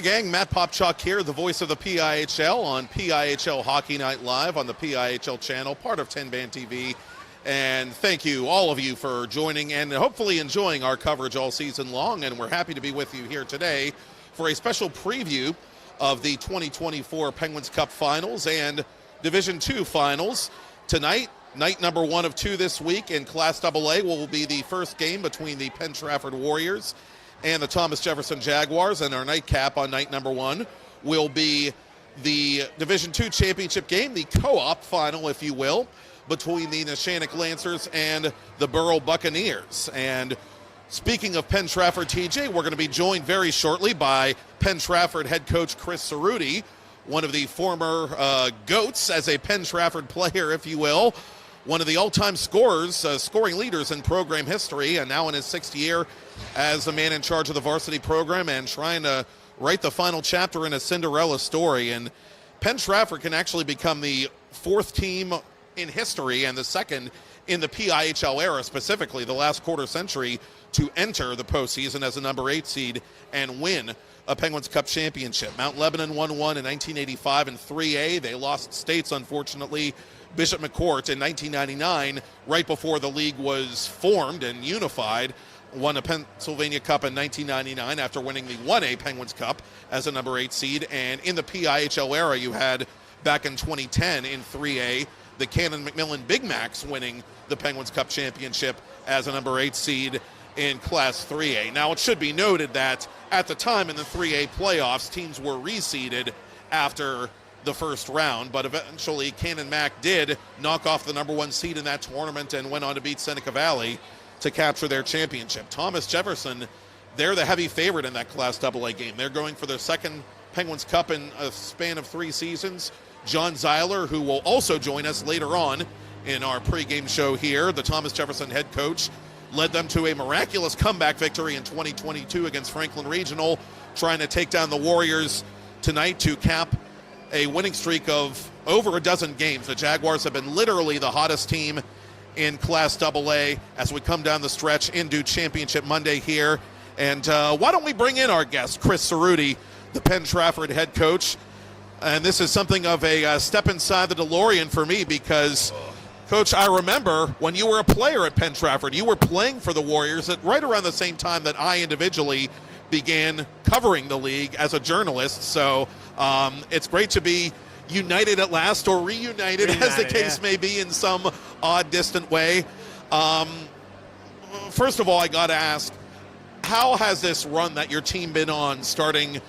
Hi, gang. Matt Popchock here, the voice of the PIHL on PIHL Hockey Night Live on the PIHL channel, part of TenbandTV. And thank you, all of you, for joining and hopefully enjoying our coverage all season long. And we're happy to be with you here today for a special preview of the 2024 Penguins Cup Finals and Division II Finals. Tonight, night number 1 of 2 this week in Class AA will be the first game between the Penn Trafford Warriors and the Thomas Jefferson Jaguars, and our nightcap on night number 1 will be the Division II championship game, the co-op final, if you will, between the Neshannock Lancers and the Borough Buccaneers. And speaking of Penn Trafford, TJ, we're going to be joined very shortly by Penn Trafford head coach Chris Cerutti, one of the former GOATs as a Penn Trafford player, if you will, one of the all-time scorers, scoring leaders in program history, and now in his 6th year as the man in charge of the varsity program and trying to write the final chapter in a Cinderella story. And Penn Trafford can actually become the 4th team in history and the 2nd in the PIHL era, specifically the last quarter century, to enter the postseason as a number 8 seed and win a Penguins Cup championship. Mount Lebanon won one in 1985 in 3A. They lost states, unfortunately. Bishop McCourt in 1999, right before the league was formed and unified, won a Pennsylvania Cup in 1999 after winning the 1A Penguins Cup as a number 8 seed. And in the PIHL era, you had back in 2010 in 3A, the Cannon McMillan Big Macs winning the Penguins Cup championship as a number 8 seed in Class 3A. Now, it should be noted that at the time in the 3A playoffs, teams were reseeded after the first round, but eventually Cannon Mac did knock off the number 1 seed in that tournament and went on to beat Seneca Valley to capture their championship. Thomas Jefferson, they're the heavy favorite in that Class AA game. They're going for their 2nd Penguins Cup in a span of 3 seasons. John Zeiler, who will also join us later on in our pregame show here, the Thomas Jefferson head coach, led them to a miraculous comeback victory in 2022 against Franklin Regional, trying to take down the Warriors tonight to cap a winning streak of over a dozen games. The Jaguars have been literally the hottest team in Class AA as we come down the stretch into Championship Monday here. And why don't we bring in our guest, Chris Cerutti, the Penn Trafford head coach. And this is something of a step inside the DeLorean for me because, Coach, I remember when you were a player at Penn Trafford, you were playing for the Warriors at right around the same time that I individually began covering the league as a journalist. So it's great to be united at last, or reunited as the case may be in some odd, distant way. First of all, I got to ask, how has this run that your team been on starting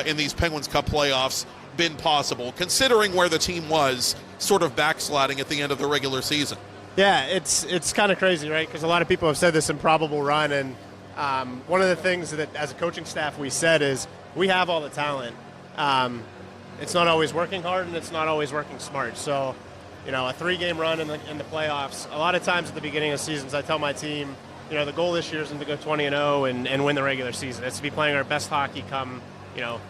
in these Penguins Cup playoffs been possible, considering where the team was sort of backsliding at the end of the regular season? Yeah, it's kind of crazy, right? Because a lot of people have said this improbable run, and one of the things that as a coaching staff we said is we have all the talent. It's not always working hard, and it's not always working smart. So, a 3-game run in the playoffs, a lot of times at the beginning of seasons, I tell my team, the goal this year isn't to go 20-0 and win the regular season. It's to be playing our best hockey come,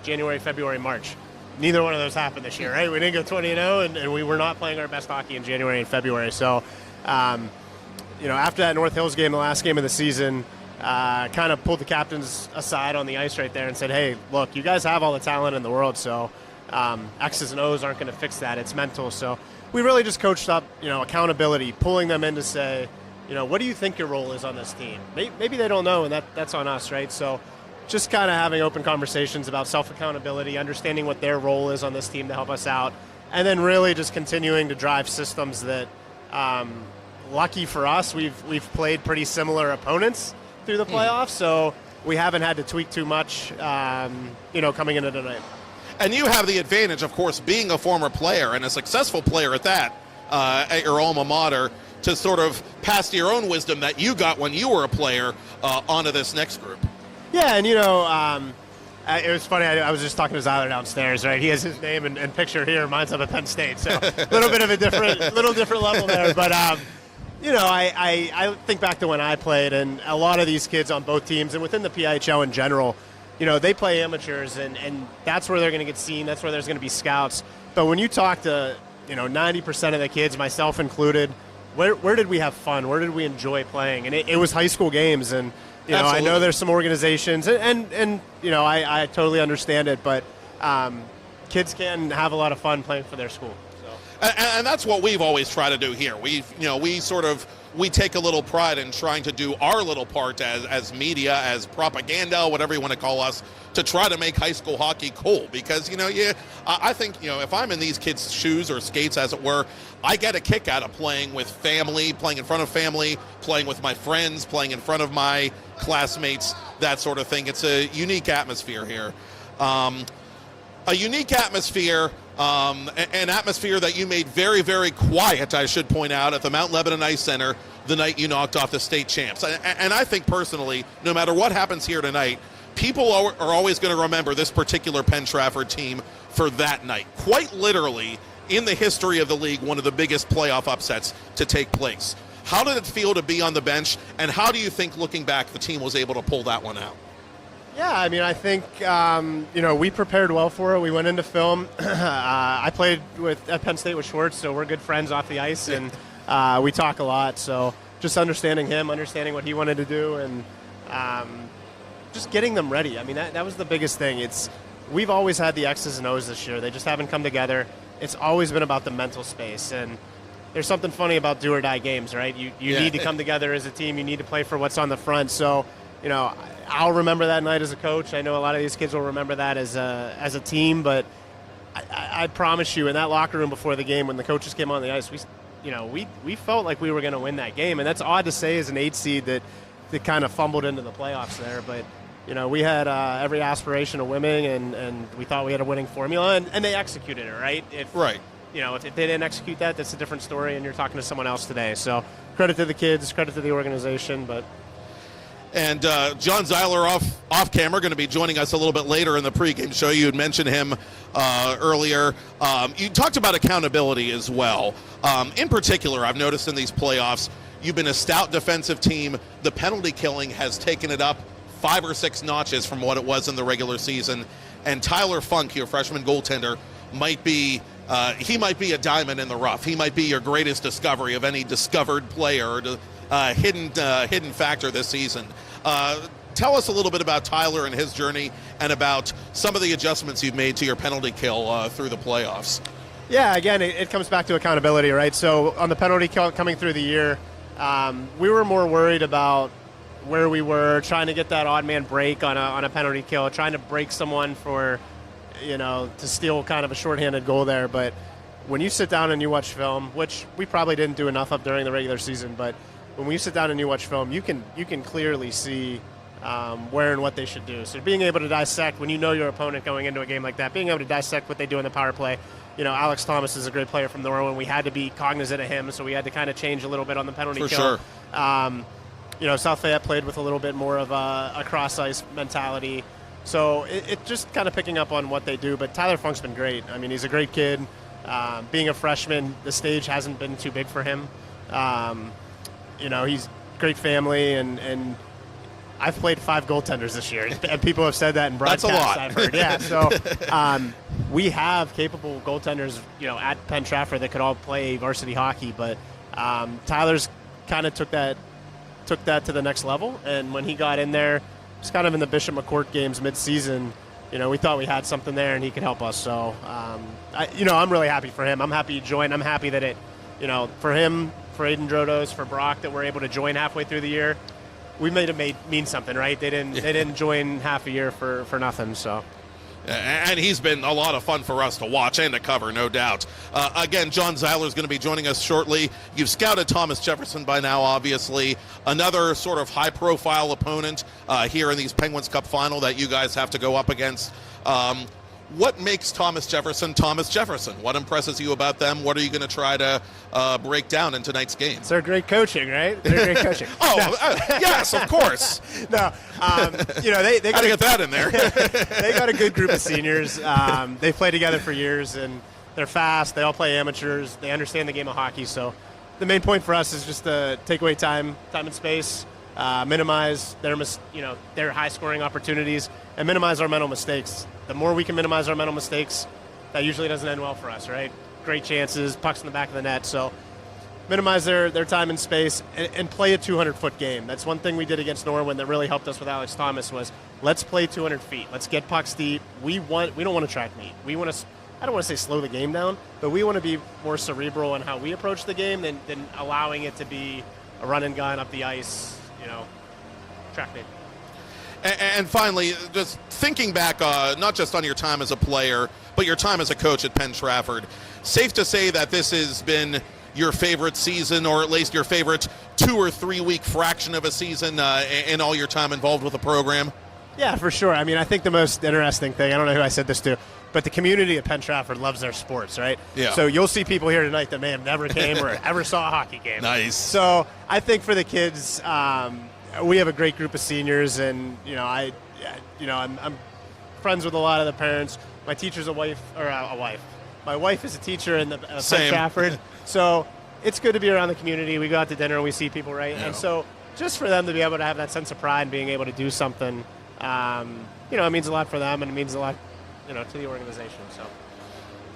January, February, March. Neither one of those happened this year, right? We didn't go 20-0, and we were not playing our best hockey in January and February. So, after that North Hills game, the last game of the season, kind of pulled the captains aside on the ice right there and said, hey, look, you guys have all the talent in the world, so X's and O's aren't going to fix that. It's mental. So we really just coached up, accountability, pulling them in to say, what do you think your role is on this team? Maybe they don't know, and that's on us, right? So just kind of having open conversations about self-accountability, understanding what their role is on this team to help us out, and then really just continuing to drive systems that, lucky for us, we've played pretty similar opponents through the playoffs, so we haven't had to tweak too much, coming into tonight. And you have the advantage, of course, being a former player and a successful player at that, at your alma mater, to sort of pass your own wisdom that you got when you were a player onto this next group. Yeah, and it was funny. I was just talking to Zeiler downstairs, right? He has his name and picture here. Mine's up at Penn State, so a little bit of a different level there. But I think back to when I played, and a lot of these kids on both teams and within the PIHL in general, they play amateurs, and that's where they're going to get seen. That's where there's going to be scouts. But when you talk to 90% of the kids, myself included, where did we have fun? Where did we enjoy playing? And it was high school games, and You know, Absolutely. I know there's some organizations, and you know, I totally understand it, but kids can have a lot of fun playing for their school. So. And that's what we've always tried to do here. We take a little pride in trying to do our little part as media, as propaganda, whatever you want to call us, to try to make high school hockey cool. Because, I think, if I'm in these kids' shoes or skates, as it were, I get a kick out of playing with family, playing in front of family, playing with my friends, playing in front of my classmates, that sort of thing. It's a unique atmosphere here. A unique atmosphere, an atmosphere that you made very, very quiet, I should point out, at the Mount Lebanon Ice Center the night you knocked off the state champs. And I think personally, no matter what happens here tonight, people are always going to remember this particular Penn Trafford team for that night. Quite literally, in the history of the league, one of the biggest playoff upsets to take place. How did it feel to be on the bench, and how do you think, looking back, the team was able to pull that one out? Yeah, I mean, I think, we prepared well for it. We went into film. I played at Penn State with Schwartz, so we're good friends off the ice, and we talk a lot. So just understanding him, understanding what he wanted to do, and just getting them ready. I mean, that was the biggest thing. We've always had the X's and O's this year. They just haven't come together. It's always been about the mental space, and there's something funny about do or die games, right? You need to come together as a team. You need to play for what's on the front. So, I'll remember that night as a coach. I know a lot of these kids will remember that as a team, but I promise you, in that locker room before the game, when the coaches came on the ice, we felt like we were going to win that game, and that's odd to say as an 8 seed that kind of fumbled into the playoffs there, but we had every aspiration of winning, and we thought we had a winning formula, and they executed it, right? If they didn't execute that, that's a different story, and you're talking to someone else today. So credit to the kids, credit to the organization, but. And John Zeiler off camera, going to be joining us a little bit later in the pregame show. You had mentioned him earlier. You talked about accountability as well. In particular, I've noticed in these playoffs, you've been a stout defensive team. The penalty killing has taken it up 5 or 6 notches from what it was in the regular season. And Tyler Funk, your freshman goaltender, might be a diamond in the rough. He might be your greatest discovery of any discovered player, hidden factor this season. Tell us a little bit about Tyler and his journey, and about some of the adjustments you've made to your penalty kill through the playoffs. Yeah, again, it comes back to accountability, right? So on the penalty kill coming through the year, we were more worried about where we were, trying to get that odd man break on a penalty kill, trying to break someone for, to steal kind of a shorthanded goal there. But when you sit down and you watch film, which we probably didn't do enough of during the regular season, but when you sit down and you watch film, you can clearly see where and what they should do. So being able to dissect, when you know your opponent going into a game like that, being able to dissect what they do in the power play. Alex Thomas is a great player from Norway, and we had to be cognizant of him, so we had to kind of change a little bit on the penalty kill. For sure. South Fayette played with a little bit more of a cross-ice mentality. So it just kind of picking up on what they do. But Tyler Funk's been great. I mean, he's a great kid. Being a freshman, the stage hasn't been too big for him. He's great family, and I've played 5 goaltenders this year, and people have said that in broadcasts. That's a lot. I've heard. Yeah, so we have capable goaltenders, at Penn Trafford that could all play varsity hockey, but Tyler's kind of took that to the next level, and when he got in there, it's kind of in the Bishop McCourt games mid-season, we thought we had something there, and he could help us. So, I'm really happy for him. I'm happy he joined. I'm happy that for him, for Aiden Drodos, for Brock, that we're able to join halfway through the year. We made it mean something, right? They didn't join half a year for nothing. So, and he's been a lot of fun for us to watch and to cover, no doubt. Again, John Zeiler is going to be joining us shortly. You've scouted Thomas Jefferson by now, obviously. Another sort of high-profile opponent here in these Penguins Cup final that you guys have to go up against. What makes Thomas Jefferson? What impresses you about them? What are you going to try to break down in tonight's game? They're great coaching, right? They're great coaching. Yes, of course. No, they got to get that in there. They got a good group of seniors. They've played together for years, and they're fast. They all play amateurs. They understand the game of hockey. So the main point for us is just to take away time and space, minimize their high-scoring opportunities, and minimize our mental mistakes. The more we can minimize our mental mistakes, that usually doesn't end well for us, right? Great chances, pucks in the back of the net. So minimize their time and space, and play a 200-foot game. That's one thing we did against Norwin that really helped us with Alex Thomas was let's play 200 feet. Let's get pucks deep. We don't want to track meet. We want to, I don't want to say slow the game down, but we want to be more cerebral in how we approach the game than allowing it to be a run and gun up the ice, track meet. And finally, just thinking back, not just on your time as a player, but your time as a coach at Penn Trafford, safe to say that this has been your favorite season, or at least your favorite 2 or 3 week fraction of a season in all your time involved with the program? Yeah, for sure. I mean, I think the most interesting thing, I don't know who I said this to, but the community at Penn Trafford loves their sports, right? Yeah. So you'll see people here tonight that may have never came or ever saw a hockey game. Nice. So I think for the kids, we have a great group of seniors, and I'm friends with a lot of the parents. My teacher's a wife. My wife is a teacher in the Penn Trafford, so it's good to be around the community. We go out to dinner and we see people, right? Yeah. And so just for them to be able to have that sense of pride and being able to do something, it means a lot for them, and it means a lot, to the organization. So.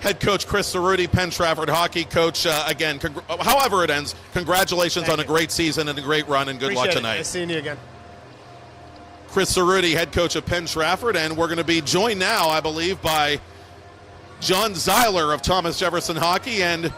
Head coach Chris Cerutti, Penn Trafford hockey coach. Again, however it ends, congratulations on a great season and a great run, and good luck tonight. Nice seeing you again. Chris Cerutti, head coach of Penn Trafford, and we're going to be joined now, I believe, by John Zeiler of Thomas Jefferson Hockey. And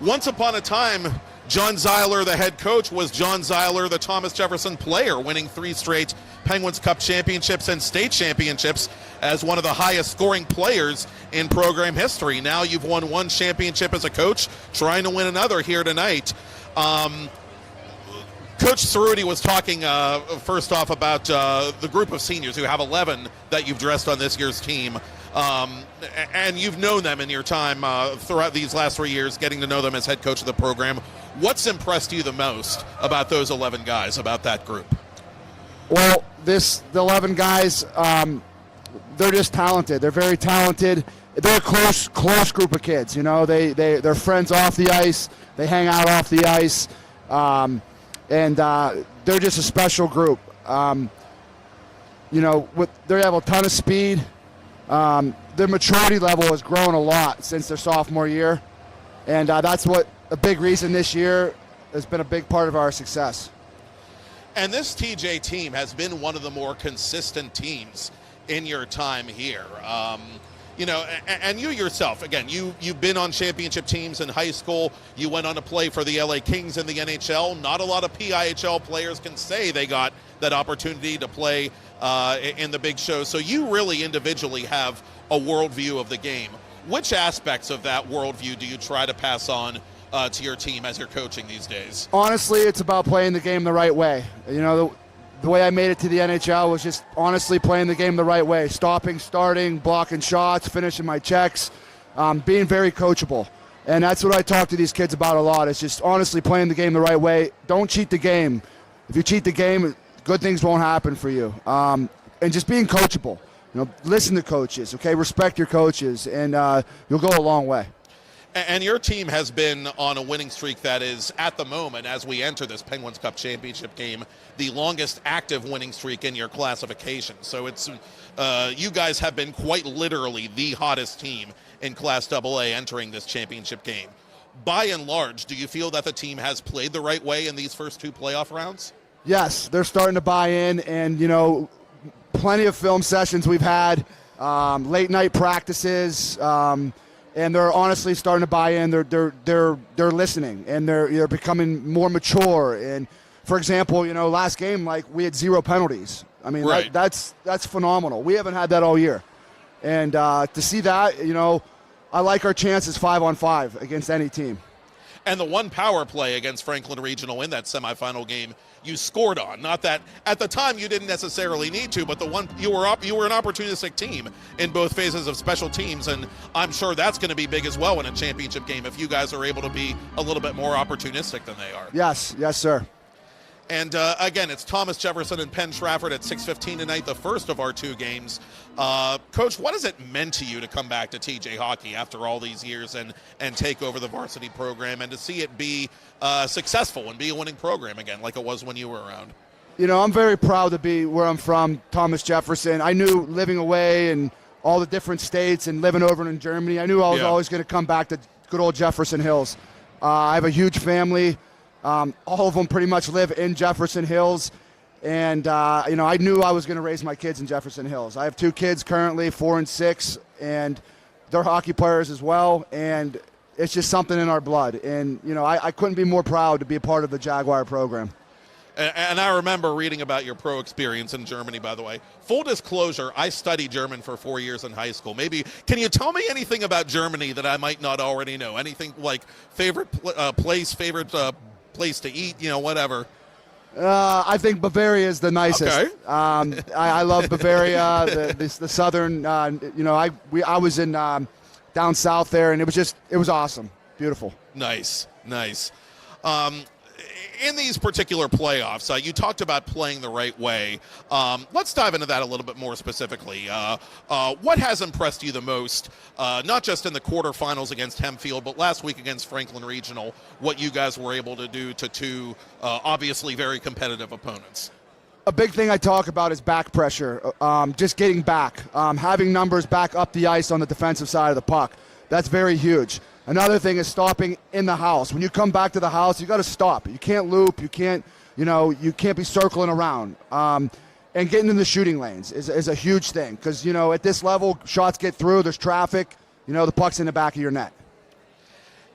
once upon a time, John Zeiler, the head coach, was John Zeiler, the Thomas Jefferson player, winning 3 straight Penguins Cup championships and state championships as one of the highest scoring players in program history. Now you've won 1 championship as a coach, trying to win another here tonight. Coach Cerutti was talking first off about the group of seniors who have 11 that you've dressed on this year's team. And you've known them in your time throughout these last 3 years, getting to know them as head coach of the program. What's impressed you the most about those 11 guys, about that group? Well, the 11 guys, they're just talented. They're very talented. They're a close group of kids. They're friends off the ice. They hang out off the ice. And they're just a special group. They have a ton of speed. Their maturity level has grown a lot since their sophomore year, and that's what a big reason this year has been a big part of our success. And this TJ team has been one of the more consistent teams in your time here. And you yourself, again, you've been on championship teams in high school. You went on to play for the LA Kings in the NHL. Not a lot of PIHL players can say they got that opportunity to play in the big shows. So you really individually have a worldview of the game. Which aspects of that worldview do you try to pass on to your team as you're coaching these days? Honestly, it's about playing the game the right way. The way I made it to the NHL was just honestly playing the game the right way. Stopping, starting, blocking shots, finishing my checks, being very coachable. And that's what I talk to these kids about a lot. It's just honestly playing the game the right way. Don't cheat the game. If you cheat the game, good things won't happen for you. And just being coachable. Listen to coaches, okay? Respect your coaches, and you'll go a long way. And your team has been on a winning streak that is, at the moment, as we enter this Penguins Cup championship game, the longest active winning streak in your classification. So it's you guys have been quite literally the hottest team in Class AA entering this championship game. By and large, do you feel that the team has played the right way in these first 2 playoff rounds? Yes, they're starting to buy in, and plenty of film sessions we've had, late night practices, and they're honestly starting to buy in. They're listening, and they're becoming more mature. And for example, last game, we had 0 penalties. I mean, right. That's phenomenal. We haven't had that all year, and to see that, I like our chances 5-on-5 against any team. And the 1 power play against Franklin Regional in that semifinal game, you scored on. Not that at the time you didn't necessarily need to, but the one you were an opportunistic team in both phases of special teams, and I'm sure that's going to be big as well in a championship game if you guys are able to be a little bit more opportunistic than they are. Yes, sir. And again, it's Thomas Jefferson and Penn Trafford at 6:15 tonight, the first of our 2 games. Coach, what has it meant to you to come back to TJ hockey after all these years and take over the varsity program, and to see it be successful and be a winning program again like it was when you were around? I'm very proud to be where I'm from, Thomas Jefferson. I knew living away and all the different states and living over in Germany, I knew I was always going to come back to good old Jefferson Hills. I have a huge family. All of them pretty much live in Jefferson Hills. And, I knew I was going to raise my kids in Jefferson Hills. I have 2 kids currently, 4 and 6, and they're hockey players as well. And it's just something in our blood. And, I couldn't be more proud to be a part of the Jaguar program. And I remember reading about your pro experience in Germany, by the way. Full disclosure, I studied German for 4 years in high school. Maybe, can you tell me anything about Germany that I might not already know? Anything like favorite place to eat, whatever? I think Bavaria is the nicest. Okay. I love Bavaria, the southern, I was in down south there, and it was awesome. Beautiful. Nice. In these particular playoffs, you talked about playing the right way. Let's dive into that a little bit more specifically. What has impressed you the most, not just in the quarterfinals against Hempfield, but last week against Franklin Regional, what you guys were able to do to 2 obviously very competitive opponents? A big thing I talk about is back pressure, just getting back, having numbers back up the ice on the defensive side of the puck. That's very huge. Another thing is stopping in the house. When you come back to the house, you got to stop. You can't loop. You can't be circling around. And getting in the shooting lanes is a huge thing because, at this level, shots get through. There's traffic. The puck's in the back of your net.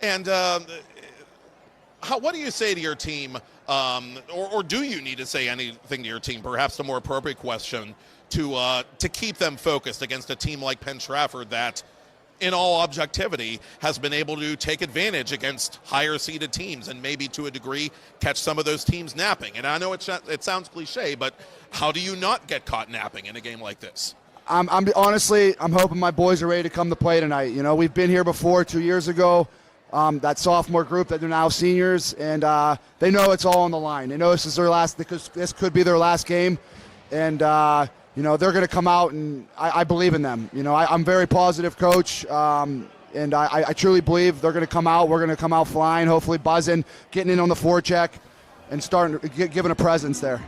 And what do you say to your team, or do you need to say anything to your team? Perhaps the more appropriate question to keep them focused against a team like Penn Trafford that, in all objectivity, has been able to take advantage against higher-seeded teams and maybe to a degree catch some of those teams napping. And I know it sounds cliche, but how do you not get caught napping in a game like this? I'm hoping my boys are ready to come to play tonight. We've been here before 2 years ago, that sophomore group that are now seniors, and they know it's all on the line. They know this is their last, because this could be their last game, and they're going to come out, and I believe in them. I'm very positive, Coach, and I truly believe they're going to come out. We're going to come out flying, hopefully buzzing, getting in on the forecheck, and giving a presence there.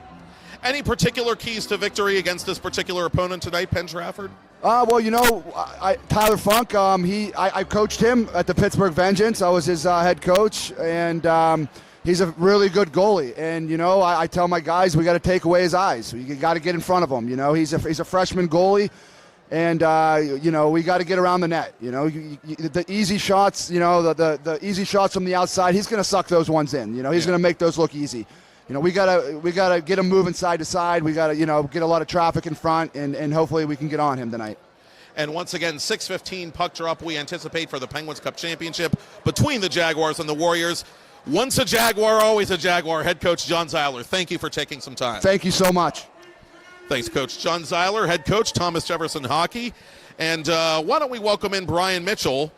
Any particular keys to victory against this particular opponent tonight, Penn Trafford? Tyler Funk, I coached him at the Pittsburgh Vengeance. I was his head coach, and he's a really good goalie, and I tell my guys we got to take away his eyes. You got to get in front of him. He's a freshman goalie, and we got to get around the net. The easy shots, the easy shots from the outside. He's going to suck those ones in. He's going to make those look easy. We gotta get him moving side to side. We gotta get a lot of traffic in front, and hopefully we can get on him tonight. And once again, 6:15 puck drop we anticipate for the Penguins Cup Championship between the Jaguars and the Warriors. Once a Jaguar, always a Jaguar. Head coach John Zeiler, thank you for taking some time. Thank you so much. Thanks, Coach. John Zeiler, head coach, Thomas Jefferson Hockey. And why don't we welcome in Brian Mitchell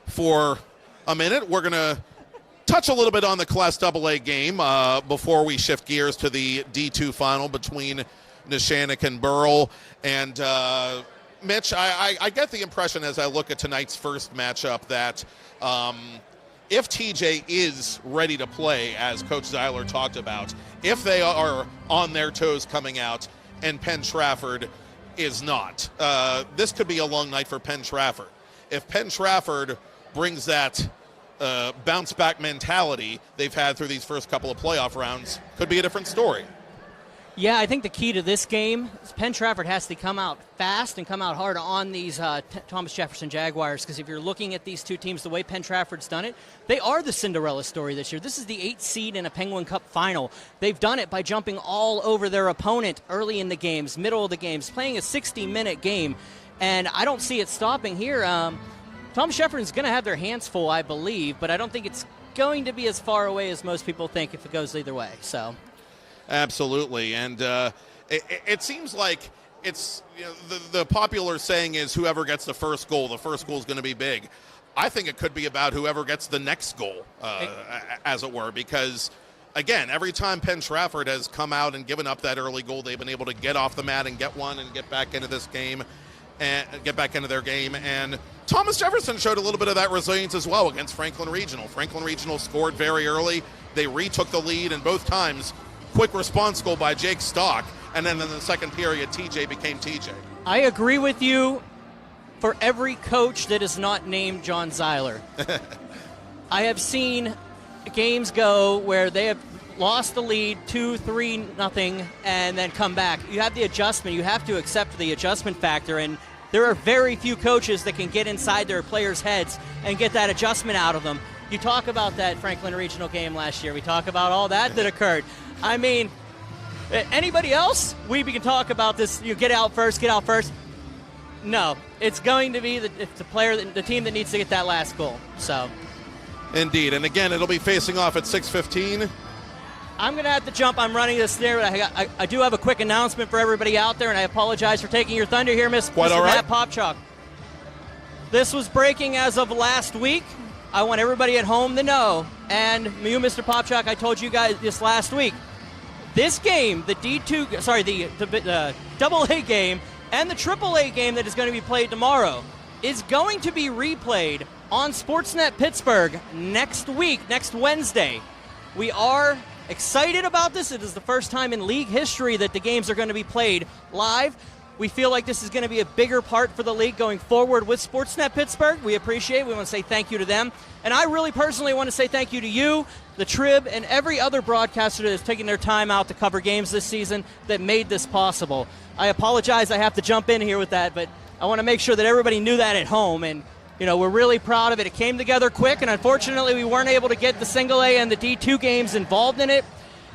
for a minute. We're going to touch a little bit on the Class AA game before we shift gears to the D2 final between Neshannock and Burrell. And Mitch, I get the impression as I look at tonight's first matchup that if TJ is ready to play, as Coach Zeiler talked about, if they are on their toes coming out and Penn Trafford is not, this could be a long night for Penn Trafford. If Penn Trafford brings that bounce-back mentality they've had through these first couple of playoff rounds, could be a different story. Yeah, I think the key to this game is Penn Trafford has to come out fast and come out hard on these Thomas Jefferson Jaguars, because if you're looking at these two teams, the way Penn Trafford's done it, they are the Cinderella story this year. This is the 8th seed in a Penguin Cup final. They've done it by jumping all over their opponent early in the games, middle of the games, playing a 60-minute game, and I don't see it stopping here. Thomas Jefferson's going to have their hands full, I believe, but I don't think it's going to be as far away as most people think if it goes either way. So, absolutely, and it seems like it's the popular saying is whoever gets the first goal is going to be big. I think it could be about whoever gets the next goal, as it were, because again, every time Penn Trafford has come out and given up that early goal, they've been able to get off the mat and get one and get back into this game. And get back into their game. And Thomas Jefferson showed a little bit of that resilience as well against Franklin Regional. Franklin Regional scored very early. They retook the lead, and both times, quick response goal by Jake Stock. And then in the second period, TJ became TJ. I agree with you for every coach that is not named John Zeiler. I have seen games go where they have lost the lead 2-3-0 and then come back. You have the adjustment. You have to accept the adjustment factor, and there are very few coaches that can get inside their players' heads and get that adjustment out of them. You talk about that Franklin Regional game last year. We talk about all that occurred. I mean, anybody else? We can talk about this. You get out first. No, it's going to be the team that needs to get that last goal. So, indeed, and again, it'll be facing off at 6:15. I'm going to have to jump. I'm running this there, but I do have a quick announcement for everybody out there, and I apologize for taking your thunder here, Mr. Matt Popchock. This was breaking as of last week. I want everybody at home to know, and you, Mr. Popchock, I told you guys this last week. This game, the AA game and the AAA game that is going to be played tomorrow is going to be replayed on Sportsnet Pittsburgh next week, next Wednesday. We are excited about this. It is the first time in league history that the games are going to be played live. We feel like this is going to be a bigger part for the league going forward with Sportsnet Pittsburgh. We appreciate it. We want to say thank you to them. And I really personally want to say thank you to you, the Trib, and every other broadcaster that is taking their time out to cover games this season that made this possible. I apologize I have to jump in here with that, but I want to make sure that everybody knew that at home. And, you know, we're really proud of it. It came together quick, and unfortunately we weren't able to get the single A and the D2 games involved in it.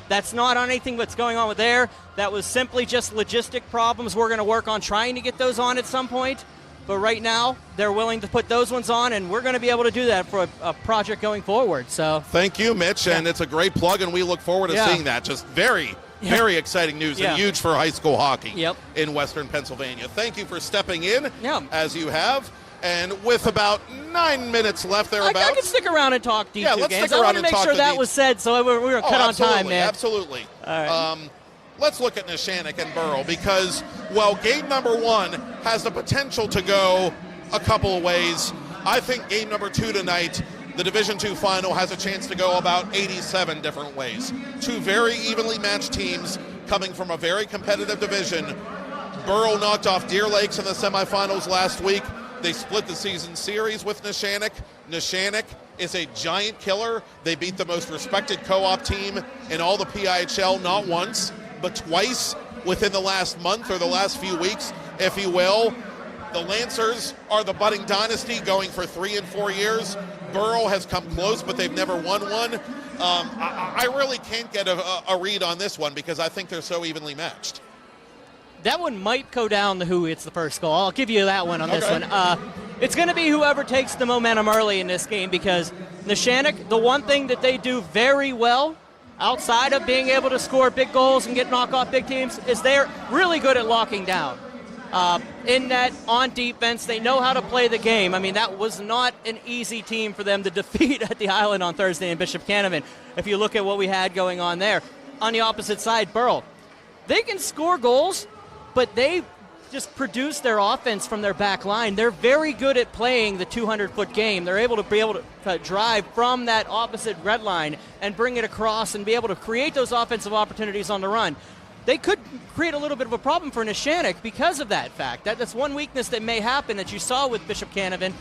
That's not on anything that's going on with there. That was simply just logistic problems. We're going to work on trying to get those on at some point. But right now, they're willing to put those ones on, and we're going to be able to do that for a project going forward. So thank you, Mitch, and it's a great plug, and we look forward to seeing that. Just very exciting news and huge for high school hockey in Western Pennsylvania. Thank you for stepping in, as you have. And with about 9 minutes left thereabouts. I can stick around and talk D2 let's games. Stick around I want to make sure that was said, so we were cut on time, man. Absolutely. All right. Let's look at Neshannock and Burrell because, well, game number 1 has the potential to go a couple of ways. I think game number 2 tonight, the Division II final, has a chance to go about 87 different ways. Two very evenly matched teams coming from a very competitive division. Burrell knocked off Deer Lakes in the semifinals last week. They split the season series with Neshannock. Neshannock is a giant killer. They beat the most respected co-op team in all the PIHL, not once, but twice within the last month or the last few weeks, if you will. The Lancers are the budding dynasty going for 3 and 4 years. Burrell has come close, but they've never won one. I really can't get a read on this one because I think they're so evenly matched. That one might go down to who hits the first goal. I'll give you that one on this one. It's going to be whoever takes the momentum early in this game because Neshannock, the one thing that they do very well outside of being able to score big goals and knock off big teams is they're really good at locking down. In net, on defense, they know how to play the game. I mean, that was not an easy team for them to defeat at the Island on Thursday in Bishop Canevin. If you look at what we had going on there. On the opposite side, Burrell, they can score goals, but they just produce their offense from their back line. They're very good at playing the 200-foot game. They're able to drive from that opposite red line and bring it across and be able to create those offensive opportunities on the run. They could create a little bit of a problem for Neshannock because of that fact. That's one weakness that may happen that you saw with Bishop Canevin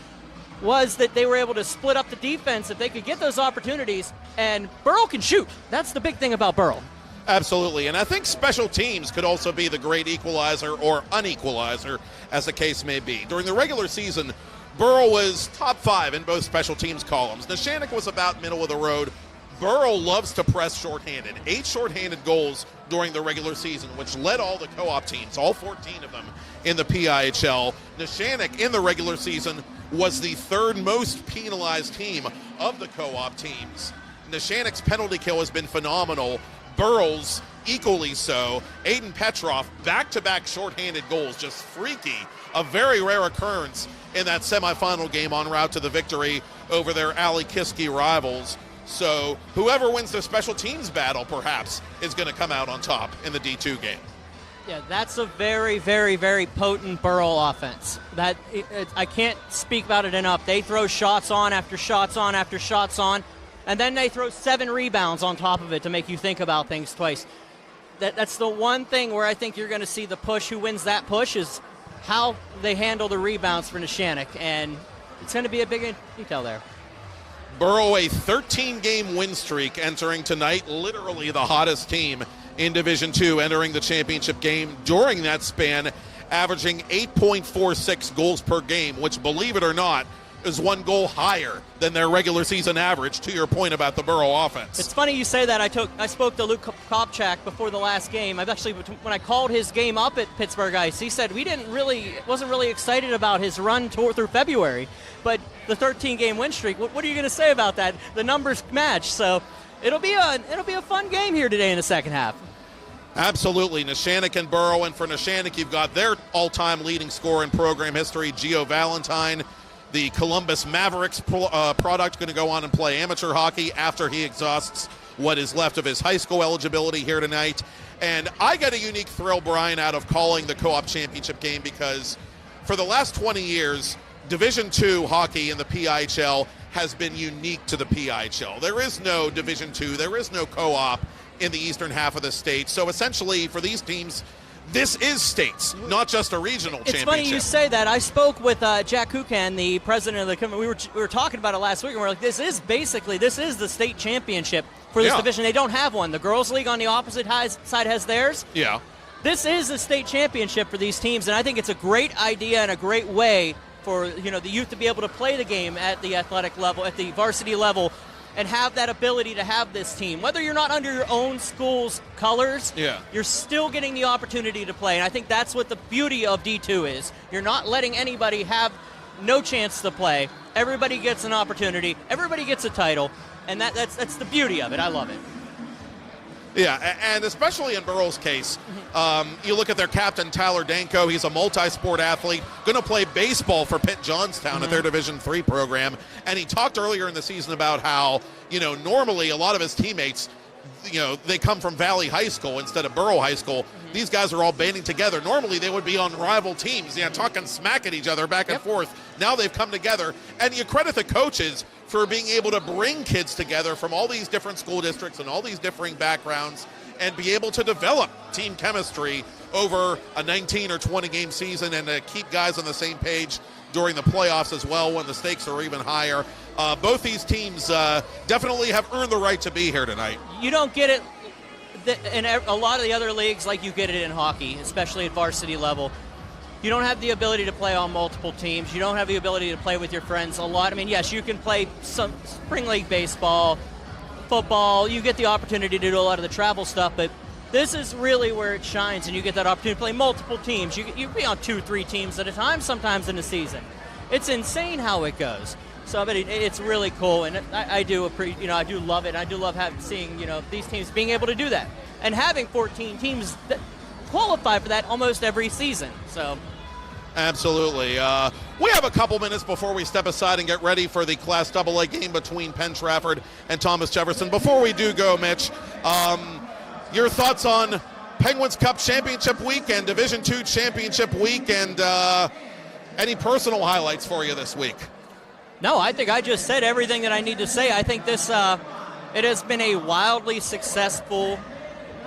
was that they were able to split up the defense if they could get those opportunities, and Burrell can shoot. That's the big thing about Burrell. Absolutely, and I think special teams could also be the great equalizer or unequalizer, as the case may be. During the regular season, Burrell was top 5 in both special teams columns. Neshannock was about middle of the road. Burrell loves to press shorthanded. 8 shorthanded goals during the regular season, which led all the co-op teams, all 14 of them, in the PIHL. Neshannock, in the regular season, was the 3rd most penalized team of the co-op teams. Neshannock's penalty kill has been phenomenal. Burrell's equally so. Aiden Petrov, back-to-back shorthanded goals, just freaky. A very rare occurrence in that semifinal game en route to the victory over their Ali Kiski rivals. So whoever wins the special teams battle, perhaps, is going to come out on top in the D2 game. Yeah, that's a very, very, very potent Burrell offense. I can't speak about it enough. They throw shots on after shots on after shots on, and then they throw 7 rebounds on top of it to make you think about things twice. That's the one thing where I think you're going to see the push. Who wins that push is how they handle the rebounds for Neshannock, and it's going to be a big detail there. Borough a 13-game win streak entering tonight, literally the hottest team in Division II entering the championship game during that span, averaging 8.46 goals per game, which, believe it or not, is 1 goal higher than their regular season average, to your point about the Borough offense. It's funny you say that. I spoke to Luke Popchock before the last game. When I called his game up at Pittsburgh Ice, he said wasn't really excited about his run through February, but the 13-game win streak. What are you going to say about that? The numbers match, so it'll be a fun game here today in the second half. Absolutely. Neshannock and Borough, and for Neshannock, you've got their all-time leading scorer in program history, Gio Valentine. The Columbus Mavericks product, going to go on and play amateur hockey after he exhausts what is left of his high school eligibility here tonight. And I get a unique thrill, Brian, out of calling the co-op championship game because for the last 20 years, Division II hockey in the PIHL has been unique to the PIHL. There is no Division II, there is no co-op in the eastern half of the state. So essentially for these teams, this is states, not just a regional championship. It's funny you say that. I spoke with Jack Kukan, the president of the company. We were talking about it last week, and we're like, this is the state championship for this division. They don't have one. The girls' league on the opposite side has theirs. Yeah. This is the state championship for these teams, and I think it's a great idea and a great way for the youth to be able to play the game at the athletic level, at the varsity level, and have that ability to have this team. Whether you're not under your own school's colors, you're still getting the opportunity to play. And I think that's what the beauty of D2 is. You're not letting anybody have no chance to play. Everybody gets an opportunity. Everybody gets a title. And that's the beauty of it. I love it. Yeah, and especially in Borough's case, you look at their captain, Tyler Danko. He's a multi-sport athlete, going to play baseball for Pitt Johnstown at their Division III program. And he talked earlier in the season about how, normally a lot of his teammates, they come from Valley High School instead of Borough High School. These guys are all banding together. Normally they would be on rival teams, talking smack at each other back and forth. Now they've come together. And you credit the coaches for being able to bring kids together from all these different school districts and all these differing backgrounds and be able to develop team chemistry over a 19 or 20 game season and to keep guys on the same page during the playoffs as well when the stakes are even higher. Both these teams definitely have earned the right to be here tonight. You don't get it in a lot of the other leagues like you get it in hockey, especially at varsity level. You don't have the ability to play on multiple teams. You don't have the ability to play with your friends a lot. I mean, yes, you can play some spring league baseball, football. You get the opportunity to do a lot of the travel stuff, but this is really where it shines, and you get that opportunity to play multiple teams. You be on 2-3 teams at a time sometimes in the season. It's insane how it goes. So, but it's really cool, and I do I do love it. I do love seeing these teams being able to do that, and having 14 teams that qualify for that almost every season. So absolutely. We have a couple minutes before we step aside and get ready for the Class AA game between Penn Trafford and Thomas Jefferson. Before we do go, Mitch, your thoughts on Penguins Cup Championship Week and Division II Championship Week, and any personal highlights for you this week? No, I think I just said everything that I need to say. I think this it has been a wildly successful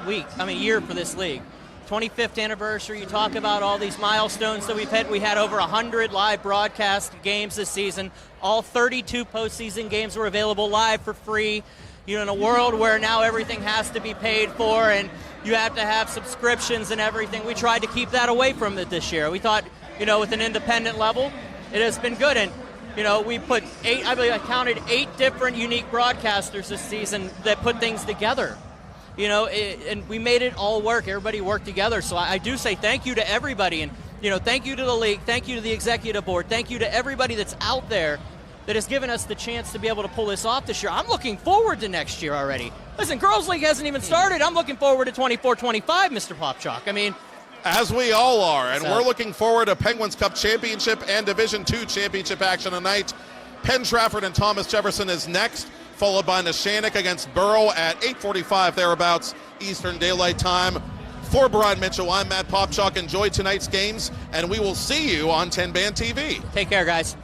year for this league. 25th anniversary, you talk about all these milestones that we've had. We had over 100 live broadcast games this season. All 32 postseason games were available live for free. In a world where now everything has to be paid for and you have to have subscriptions and everything, we tried to keep that away from it this year. We thought, with an independent level, it has been good. And, we put I counted 8 different unique broadcasters this season that put things together. And we made it all work. Everybody worked together. So I do say thank you to everybody. And, thank you to the league. Thank you to the executive board. Thank you to everybody that's out there that has given us the chance to be able to pull this off this year. I'm looking forward to next year already. Listen, Girls League hasn't even started. I'm looking forward to 24-25, Mr. Popchock. I mean, as we all are, and we're looking forward to Penguins Cup Championship and Division II Championship action tonight. Penn Trafford and Thomas Jefferson is next, followed by Neshannock against Borough at 8:45 thereabouts Eastern Daylight Time. For Brian Mitchell, I'm Matt Popchock. Enjoy tonight's games, and we will see you on TenbandTV. Take care, guys.